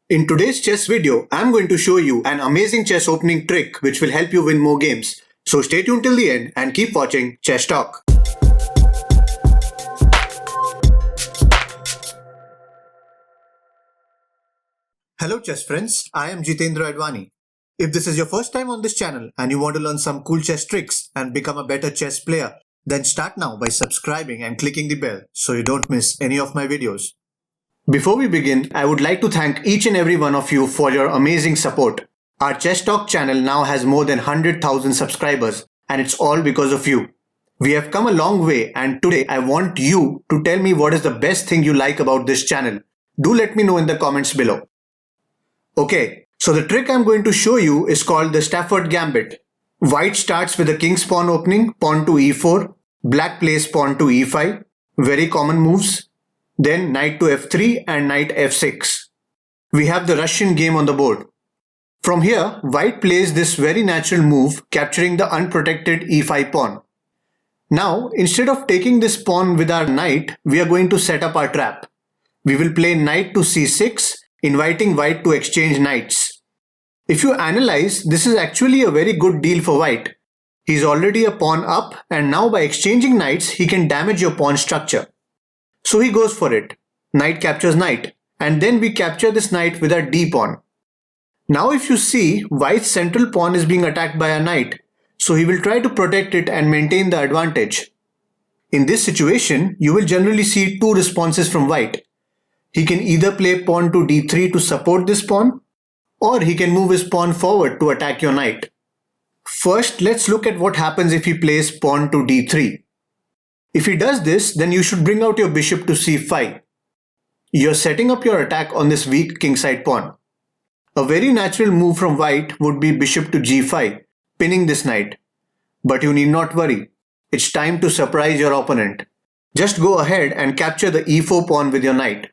In today's chess video, I'm going to show you an amazing chess opening trick which will help you win more games. So stay tuned till the end and keep watching Chess Talk. Hello chess friends, I am Jitendra Advani. If this is your first time on this channel and you want to learn some cool chess tricks and become a better chess player, then start now by subscribing and clicking the bell so you don't miss any of my videos. Before we begin, I would like to thank each and every one of you for your amazing support. Our Chess Talk channel now has more than 100,000 subscribers and it's all because of you. We have come a long way and today I want you to tell me what is the best thing you like about this channel. Do let me know in the comments below. Okay, so the trick I'm going to show you is called the Stafford Gambit. White starts with a king's pawn opening, pawn to e4, black plays pawn to e5, very common moves. Then knight to f3 and knight f6. We have the Russian game on the board. From here, white plays this very natural move, capturing the unprotected e5 pawn. Now, instead of taking this pawn with our knight, we are going to set up our trap. We will play knight to c6, inviting white to exchange knights. If you analyze, this is actually a very good deal for white. He is already a pawn up and now by exchanging knights, he can damage your pawn structure. So he goes for it. Knight captures knight. And then we capture this knight with our d pawn. Now if you see, white's central pawn is being attacked by a knight. So he will try to protect it and maintain the advantage. In this situation, you will generally see two responses from white. He can either play pawn to d3 to support this pawn, or he can move his pawn forward to attack your knight. First, let's look at what happens if he plays pawn to d3. If he does this, then you should bring out your bishop to c5. You're setting up your attack on this weak kingside pawn. A very natural move from white would be bishop to g5, pinning this knight. But you need not worry. It's time to surprise your opponent. Just go ahead and capture the e4 pawn with your knight.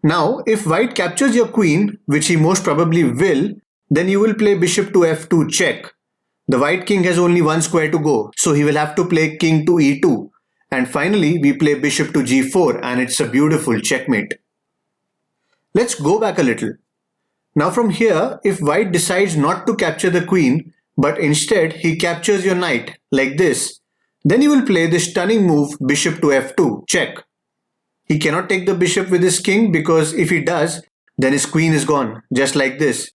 Now, if white captures your queen, which he most probably will, then you will play bishop to f2 check. The white king has only one square to go, so he will have to play king to e2. And finally, we play bishop to g4 and it's a beautiful checkmate. Let's go back a little. Now from here, if white decides not to capture the queen, but instead he captures your knight like this, then you will play this stunning move bishop to f2, check. He cannot take the bishop with his king because if he does, then his queen is gone, just like this.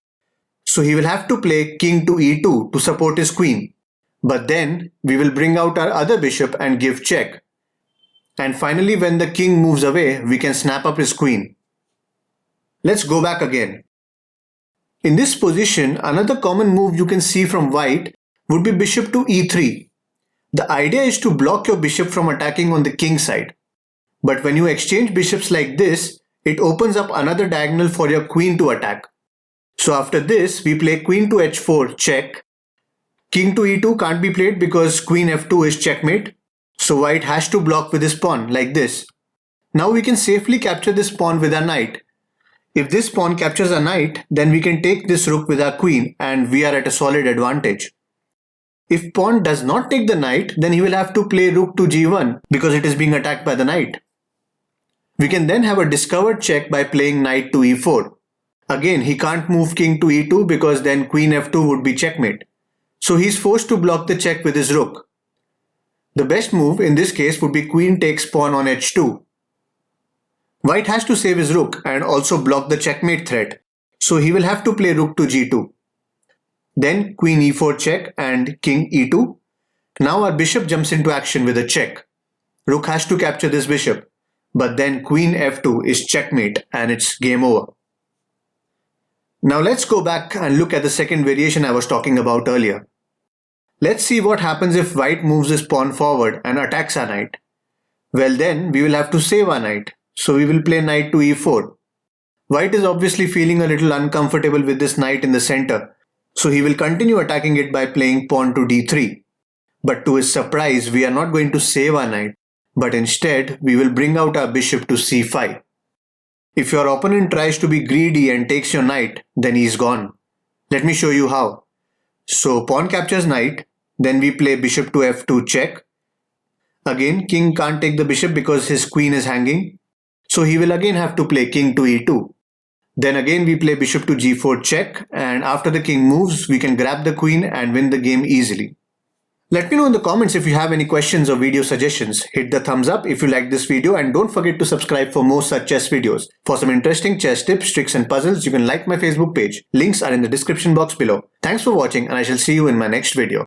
So he will have to play king to e2 to support his queen. But then we will bring out our other bishop and give check. And finally, when the king moves away, we can snap up his queen. Let's go back again. In this position, another common move you can see from white would be bishop to e3. The idea is to block your bishop from attacking on the king side. But when you exchange bishops like this, it opens up another diagonal for your queen to attack. So after this, we play queen to h4, check. King to e2 can't be played because queen f2 is checkmate. So white has to block with his pawn like this. Now we can safely capture this pawn with our knight. If this pawn captures a knight, then we can take this rook with our queen and we are at a solid advantage. If pawn does not take the knight, then he will have to play rook to g1 because it is being attacked by the knight. We can then have a discovered check by playing knight to e4. Again, he can't move king to e2 because then queen f2 would be checkmate. So he is forced to block the check with his rook. The best move in this case would be queen takes pawn on h2. White has to save his rook and also block the checkmate threat. So he will have to play rook to g2. Then queen e4 check and king e2. Now our bishop jumps into action with a check. Rook has to capture this bishop. But then queen f2 is checkmate and it's game over. Now let's go back and look at the second variation I was talking about earlier. Let's see what happens if white moves his pawn forward and attacks our knight. Well then, we will have to save our knight. So we will play knight to e4. White is obviously feeling a little uncomfortable with this knight in the center. So he will continue attacking it by playing pawn to d3. But to his surprise, we are not going to save our knight. But instead, we will bring out our bishop to c5. If your opponent tries to be greedy and takes your knight, then he is gone. Let me show you how. So pawn captures knight. Then we play bishop to f2 check. Again, king can't take the bishop because his queen is hanging. So he will again have to play king to e2. Then again we play bishop to g4 check, and after the king moves, we can grab the queen and win the game easily. Let me know in the comments if you have any questions or video suggestions. Hit the thumbs up if you like this video, and don't forget to subscribe for more such chess videos. For some interesting chess tips, tricks and puzzles, you can like my Facebook page. Links are in the description box below. Thanks for watching, and I shall see you in my next video.